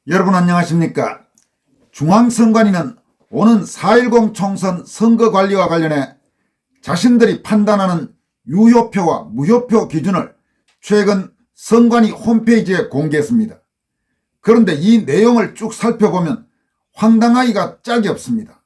여러분 안녕하십니까? 중앙선관위는 오는 4.10 총선 선거관리와 관련해 자신들이 판단하는 유효표와 무효표 기준을 최근 선관위 홈페이지에 공개했습니다. 그런데 이 내용을 쭉 살펴보면 황당하기가 짝이 없습니다.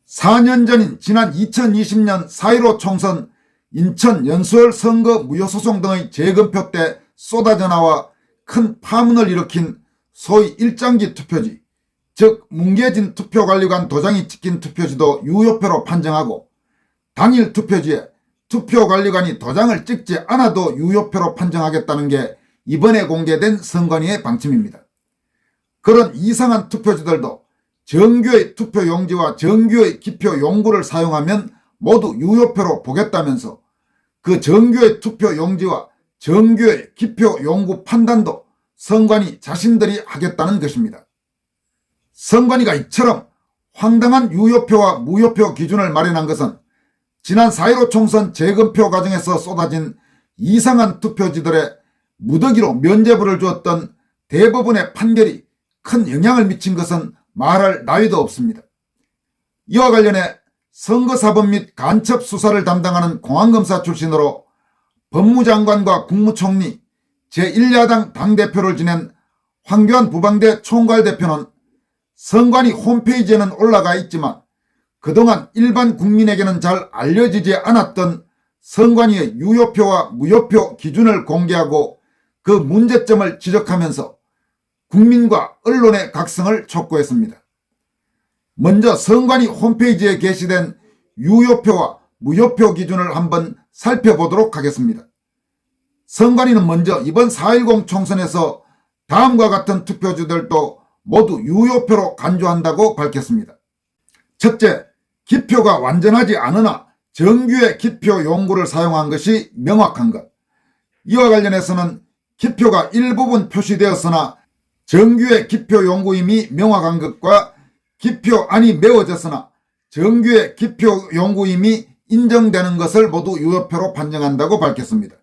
4년 전인 지난 2020년 4.15 총선 인천 연수원 선거 무효소송 등의 재검표 때 쏟아져 나와 큰 파문을 일으킨 소위 일장기 투표지, 즉 뭉개진 투표관리관 도장이 찍힌 투표지도 유효표로 판정하고 당일 투표지에 투표관리관이 도장을 찍지 않아도 유효표로 판정하겠다는 게 이번에 공개된 선관위의 방침입니다. 그런 이상한 투표지들도 정규의 투표용지와 정규의 기표용구를 사용하면 모두 유효표로 보겠다면서 그 정규의 투표용지와 정규의 기표용구 판단도 선관위 자신들이 하겠다는 것입니다. 선관위가 이처럼 황당한 유효표와 무효표 기준을 마련한 것은 지난 4.15 총선 재검표 과정에서 쏟아진 이상한 투표지들의 무더기로 면죄부를 주었던 대법원의 판결이 큰 영향을 미친 것은 말할 나위도 없습니다. 이와 관련해 선거사법 및 간첩 수사를 담당하는 공안검사 출신으로 법무장관과 국무총리, 제1야당 당대표를 지낸 황교안 부방대 총괄대표는 선관위 홈페이지에는 올라가 있지만 그동안 일반 국민에게는 잘 알려지지 않았던 선관위의 유효표와 무효표 기준을 공개하고 그 문제점을 지적하면서 국민과 언론의 각성을 촉구했습니다. 먼저 선관위 홈페이지에 게시된 유효표와 무효표 기준을 한번 살펴보도록 하겠습니다. 선관위는 먼저 이번 4.10 총선에서 다음과 같은 투표지들도 모두 유효표로 간주한다고 밝혔습니다. 첫째, 기표가 완전하지 않으나 정규의 기표 용구를 사용한 것이 명확한 것. 이와 관련해서는 기표가 일부분 표시되었으나 정규의 기표 용구임이 명확한 것과 기표안이 메워졌으나 정규의 기표 용구임이 인정되는 것을 모두 유효표로 판정한다고 밝혔습니다.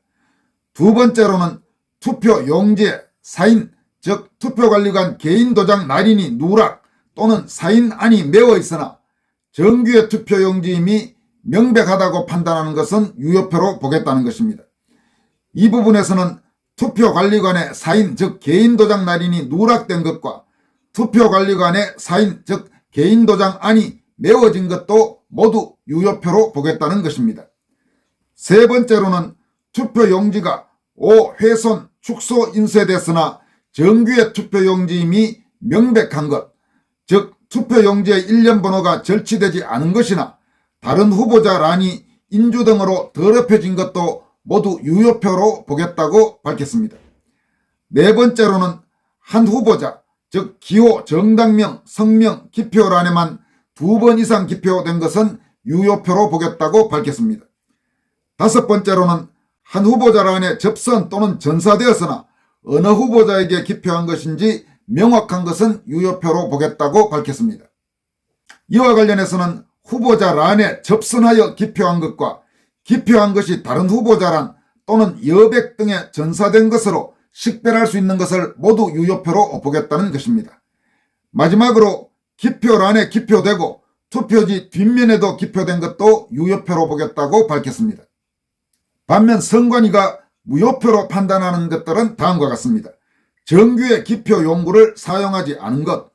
두 번째로는 투표 용지에 사인, 즉 투표관리관 개인 도장 날인이 누락 또는 사인안이 메워 있으나 정규의 투표용지임이 명백하다고 판단하는 것은 유효표로 보겠다는 것입니다. 이 부분에서는 투표관리관의 사인, 즉 개인 도장 날인이 누락된 것과 투표관리관의 사인, 즉 개인 도장안이 메워진 것도 모두 유효표로 보겠다는 것입니다. 세 번째로는 투표용지가 훼손, 축소 인쇄됐으나 정규의 투표용지임이 명백한 것, 즉 투표용지의 일련 번호가 절취되지 않은 것이나 다른 후보자 란이 인주 등으로 더럽혀진 것도 모두 유효표로 보겠다고 밝혔습니다. 네 번째로는 한 후보자, 즉 기호, 정당명, 성명, 기표란에만 2번 이상 기표된 것은 유효표로 보겠다고 밝혔습니다. 다섯 번째로는 한 후보자란에 접선 또는 전사되었으나 어느 후보자에게 기표한 것인지 명확한 것은 유효표로 보겠다고 밝혔습니다. 이와 관련해서는 후보자란에 접선하여 기표한 것과 기표한 것이 다른 후보자란 또는 여백 등에 전사된 것으로 식별할 수 있는 것을 모두 유효표로 보겠다는 것입니다. 마지막으로 기표란에 기표되고 투표지 뒷면에도 기표된 것도 유효표로 보겠다고 밝혔습니다. 반면 선관위가 무효표로 판단하는 것들은 다음과 같습니다. 정규의 기표 용구를 사용하지 않은 것,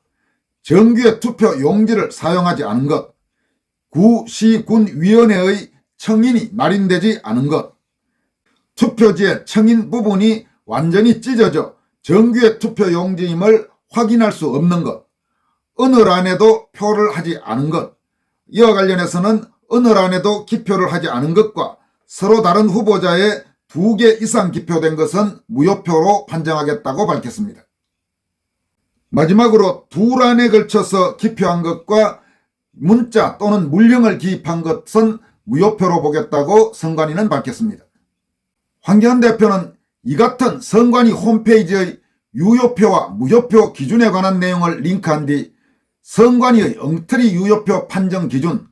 정규의 투표 용지를 사용하지 않은 것, 구, 시, 군 위원회의 청인이 마련되지 않은 것, 투표지의 청인 부분이 완전히 찢어져 정규의 투표 용지임을 확인할 수 없는 것, 어느 란에도 표를 하지 않은 것, 이와 관련해서는 어느 란에도 기표를 하지 않은 것과 서로 다른 후보자의 2개 이상 기표된 것은 무효표로 판정하겠다고 밝혔습니다. 마지막으로 두 란에 걸쳐서 기표한 것과 문자 또는 물형을 기입한 것은 무효표로 보겠다고 선관위는 밝혔습니다. 황교안 대표는 이 같은 선관위 홈페이지의 유효표와 무효표 기준에 관한 내용을 링크한 뒤 선관위의 엉터리 유효표 판정 기준,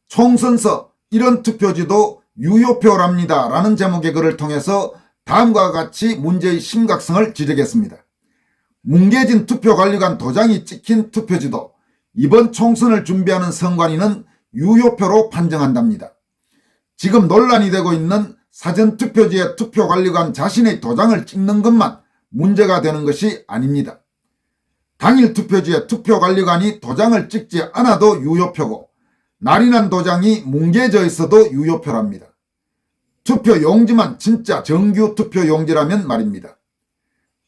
총선서 이런 투표지도 유효표랍니다 라는 제목의 글을 통해서 다음과 같이 문제의 심각성을 지적했습니다. 뭉개진 투표관리관 도장이 찍힌 투표지도 이번 총선을 준비하는 선관위는 유효표로 판정한답니다. 지금 논란이 되고 있는 사전투표지에 투표관리관 자신의 도장을 찍는 것만 문제가 되는 것이 아닙니다. 당일 투표지에 투표관리관이 도장을 찍지 않아도 유효표고 날인한 도장이 뭉개져 있어도 유효표랍니다. 투표용지만 진짜 정규 투표용지라면 말입니다.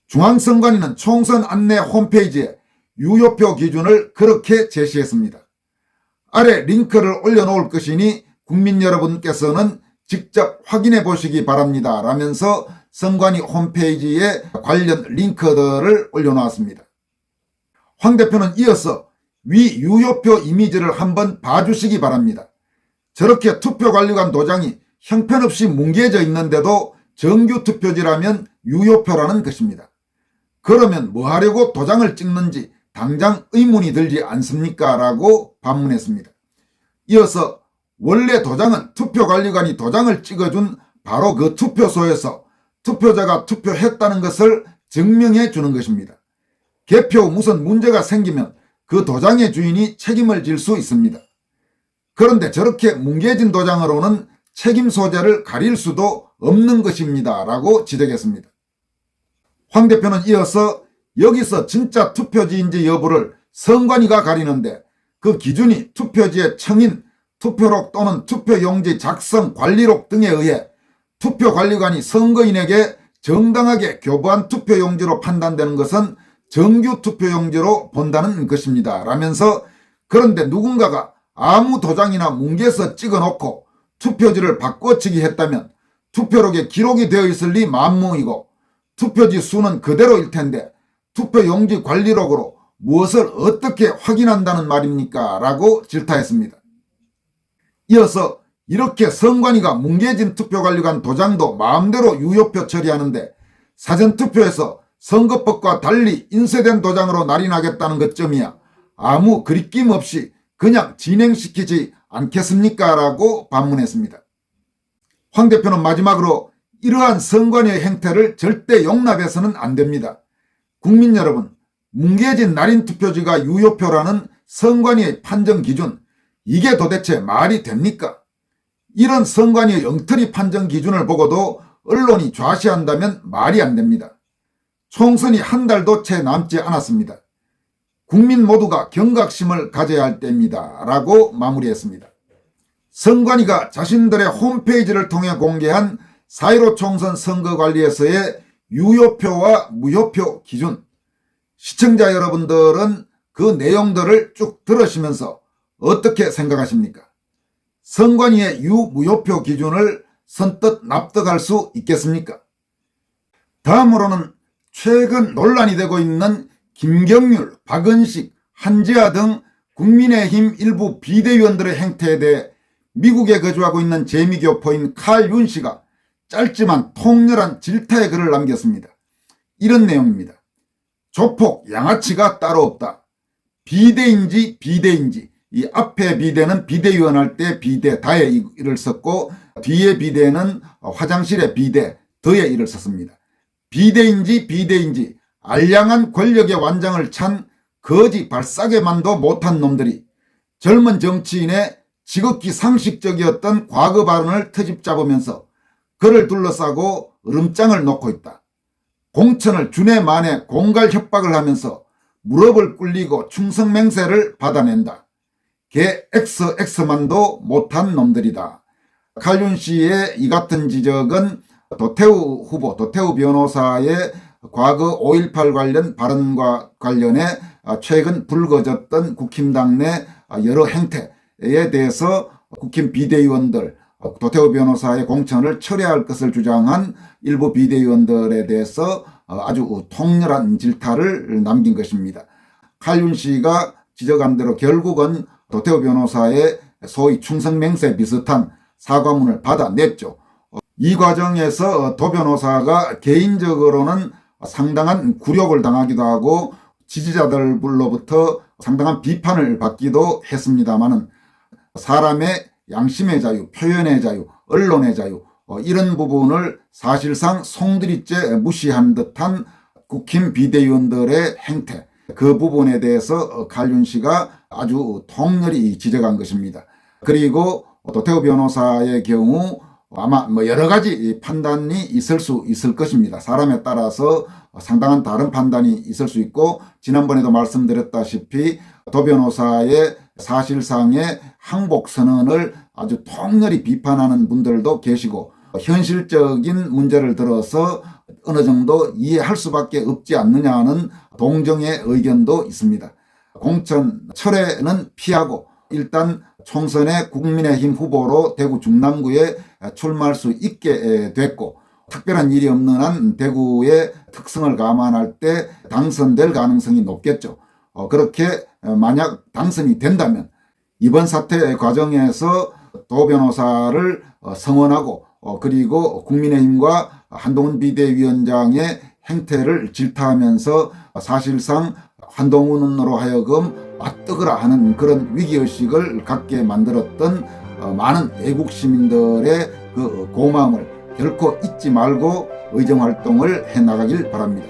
중앙선관위는 총선 안내 홈페이지에 유효표 기준을 그렇게 제시했습니다. 아래 링크를 올려놓을 것이니 국민 여러분께서는 직접 확인해 보시기 바랍니다 라면서 선관위 홈페이지에 관련 링크들을 올려놓았습니다. 황 대표는 이어서 위 유효표 이미지를 한번 봐주시기 바랍니다. 저렇게 투표관리관 도장이 형편없이 뭉개져 있는데도 정규 투표지라면 유효표라는 것입니다. 그러면 뭐 하려고 도장을 찍는지 당장 의문이 들지 않습니까? 라고 반문했습니다. 이어서 원래 도장은 투표관리관이 도장을 찍어준 바로 그 투표소에서 투표자가 투표했다는 것을 증명해 주는 것입니다. 개표 후 무슨 문제가 생기면 그 도장의 주인이 책임을 질 수 있습니다. 그런데 저렇게 뭉개진 도장으로는 책임 소재를 가릴 수도 없는 것입니다 라고 지적했습니다. 황 대표는 이어서 여기서 진짜 투표지인지 여부를 선관위가 가리는데 그 기준이 투표지의 청인, 투표록 또는 투표용지 작성 관리록 등에 의해 투표관리관이 선거인에게 정당하게 교부한 투표용지로 판단되는 것은 정규 투표용지로 본다는 것입니다 라면서 그런데 누군가가 아무 도장이나 뭉개서 찍어놓고 투표지를 바꿔치기 했다면 투표록에 기록이 되어 있을 리 만무이고 투표지 수는 그대로일 텐데 투표용지 관리록으로 무엇을 어떻게 확인한다는 말입니까? 라고 질타했습니다. 이어서 이렇게 선관위가 뭉개진 투표관리관 도장도 마음대로 유효표 처리하는데 사전투표에서 선거법과 달리 인쇄된 도장으로 날인하겠다는 것점이야 아무 그리낌 없이 그냥 진행시키지 않겠습니까? 라고 반문했습니다. 황 대표는 마지막으로 이러한 선관위의 행태를 절대 용납해서는 안 됩니다. 국민 여러분, 뭉개진 날인 투표지가 유효표라는 선관위의 판정 기준, 이게 도대체 말이 됩니까? 이런 선관위의 엉터리 판정 기준을 보고도 언론이 좌시한다면 말이 안 됩니다. 총선이 한 달도 채 남지 않았습니다. 국민 모두가 경각심을 가져야 할 때입니다 라고 마무리했습니다. 선관위가 자신들의 홈페이지를 통해 공개한 4.15 총선 선거관리에서의 유효표와 무효표 기준, 시청자 여러분들은 그 내용들을 쭉 들으시면서 어떻게 생각하십니까? 선관위의 유무효표 기준을 선뜻 납득할 수 있겠습니까? 다음으로는 최근 논란이 되고 있는 김경률, 박은식, 한지아 등 국민의힘 일부 비대위원들의 행태에 대해 미국에 거주하고 있는 재미교포인 칼윤 씨가 짧지만 통렬한 질타의 글을 남겼습니다. 이런 내용입니다. 조폭, 양아치가 따로 없다. 비대인지 비대인지, 이 앞에 비대는 비대위원 할 때 비대, 다의 이를 썼고 뒤에 비대는 화장실의 비대, 더의 이를 썼습니다. 비대인지 비대인지 알량한 권력의 완장을 찬 거지 발싸게만도 못한 놈들이 젊은 정치인의 지극히 상식적이었던 과거 발언을 트집 잡으면서 그를 둘러싸고 으름장을 놓고 있다. 공천을 주내 만에 공갈 협박을 하면서 무릎을 꿇리고 충성맹세를 받아낸다. 개 XX만도 못한 놈들이다. 칼윤 씨의 이 같은 지적은 도태우 후보, 도태우 변호사의 과거 5.18 관련 발언과 관련해 최근 불거졌던 국힘당 내 여러 행태에 대해서 국힘 비대위원들, 도태우 변호사의 공천을 철회할 것을 주장한 일부 비대위원들에 대해서 아주 통렬한 질타를 남긴 것입니다. 칼윤 씨가 지적한 대로 결국은 도태우 변호사의 소위 충성맹세 비슷한 사과문을 받아냈죠. 이 과정에서 도 변호사가 개인적으로는 상당한 굴욕을 당하기도 하고 지지자들로부터 상당한 비판을 받기도 했습니다마는 사람의 양심의 자유, 표현의 자유, 언론의 자유 이런 부분을 사실상 송두리째 무시한 듯한 국힘 비대위원들의 행태, 그 부분에 대해서 칼륜 씨가 아주 통렬히 지적한 것입니다. 그리고 도태우 변호사의 경우 아마 여러 가지 판단이 있을 수 있을 것입니다. 사람에 따라서 상당한 다른 판단이 있을 수 있고, 지난번에도 말씀드렸다시피 도 변호사의 사실상의 항복 선언을 아주 통렬히 비판하는 분들도 계시고, 현실적인 문제를 들어서 어느 정도 이해할 수밖에 없지 않느냐는 동정의 의견도 있습니다. 공천 철회는 피하고 일단 총선에 국민의힘 후보로 대구 중남구에 출마할 수 있게 됐고, 특별한 일이 없는 한 대구의 특성을 감안할 때 당선될 가능성이 높겠죠. 그렇게 만약 당선이 된다면 이번 사태 과정에서 도 변호사를 성원하고 그리고 국민의힘과 한동훈 비대위원장의 행태를 질타하면서 사실상 한동훈으로 하여금 맞뜨거라 하는 그런 위기의식을 갖게 만들었던 많은 애국 시민들의 그 고마움을 결코 잊지 말고 의정활동을 해나가길 바랍니다.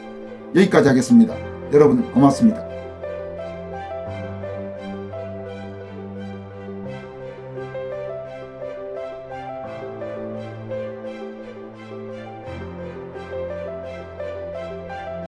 여기까지 하겠습니다. 여러분 고맙습니다.